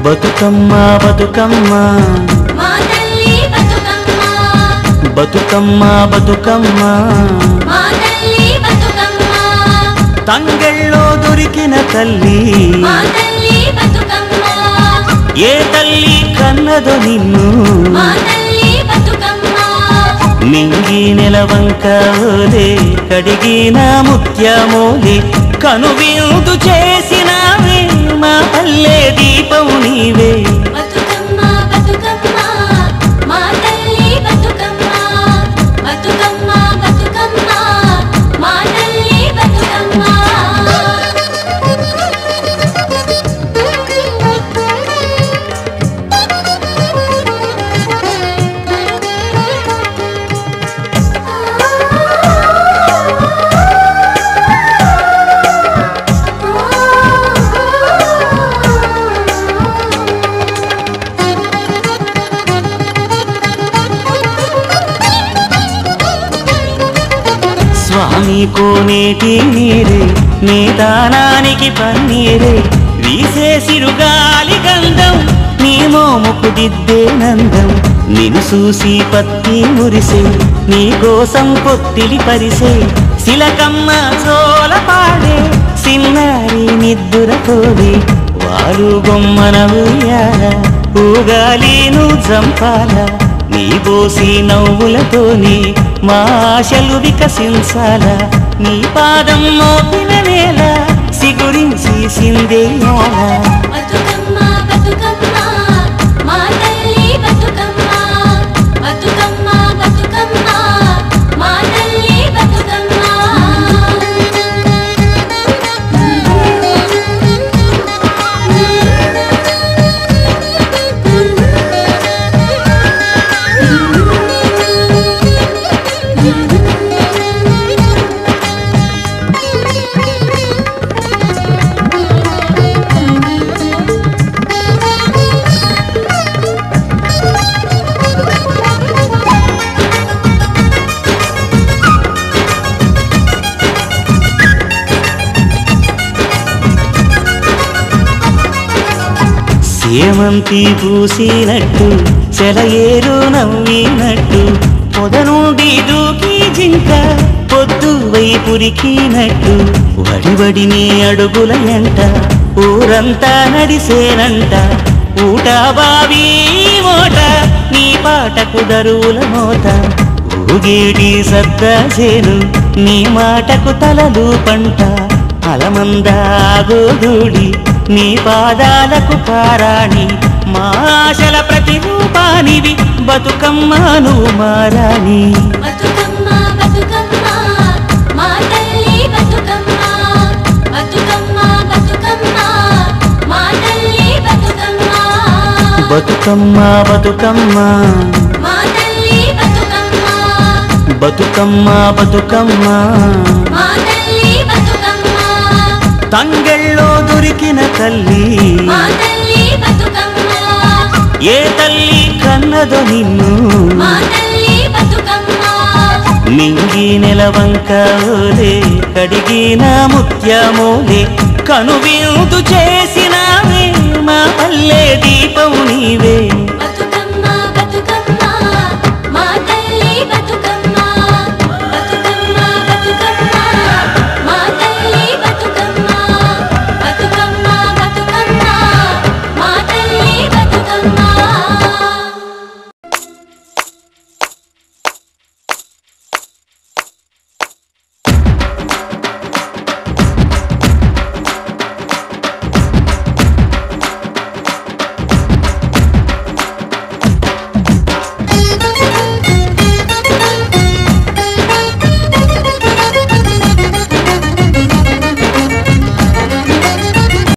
బతుకమ్మ బతుకమ్మ మా తల్లి బతుకమ్మ బతుకమ్మ బతుకమ్మ మా తల్లి బతుకమ్మ తంగెళ్ళో దొరికిన తల్లి మా తల్లి బతుకమ్మ ఏ తల్లి కన్నదో నిన్ను మా తల్లి బతుకమ్మ మింగి నెలవంక ఓలే కడిగిన ముత్యమోలే కనువిందు చేసినావే మా పల్లె దీపం నీవే బతుకమ్మ బతుకమ్మ మా తల్లి బతుకమ్మ బతుకమ్మ బతుకమ్మ మా తల్లి బతుకమ్మ స్వామి కోనేటి నీరే నీ దానానికి పన్నీరే వీసే సిరుగాలి గంధం నీ మోముకు దిద్దే నందం నిన్ను చూసి పత్తి మురిసే నీ కోసం పొత్తిలి పరిసే శిలకమ్మ చోల పాడే సిన్నారి నిద్దురతోనే వారు బొమ్మన ఉయ్యాల ఊగాలి నువ్వు చంపాల నీ బోసి నవ్వులతోని మా ఆశలు వికసించాల నీ పాదం మోపిన నేల సిగురించి సిందేయాల బతుకమ్మ బతుకమ్మ మా తల్లి బతుకమ్మ బతుకమ్మ బతుకమ్మ మా తల్లి బతుకమ్మ సేమంతి పూసినట్టు చెలయేరు నవ్వినట్టు పొద నుండి దూకి జింక పొద్దు వైపురికినట్టు వడివడి నీ అడుగుల ఎంట ఊరంతా నడిసేనంట ఊట బావి మోట నీ పాటకు దరువుల మోత ఊగేటి సద్దా చేను నీ మాటకు తలలు పంట అలమందాగోదూడి నీ పాదాలకు పారాణి మా ఆశల ప్రతిరూపానివి బతుకమ్మను మారాణి బతుకమ్మ బతుకమ్మ మా తల్లి బతుకమ్మ బతుకమ్మ బతుకమ్మ మా తల్లి బతుకమ్మ బతుకమ్మ బతుకమ్మ మా తల్లి బతుకమ్మ బతుకమ్మ బతుకమ్మ మా తల్లి బతుకమ్మ తంగెళ్ళో దొరికిన తల్లి మా తల్లి బతుకమ్మ ఏ తల్లి కన్నదో నిన్ను మా తల్లి బతుకమ్మ మింగి నెలవంక ఓలే కడిగిన ముత్యమోలే కనువిందు చేసి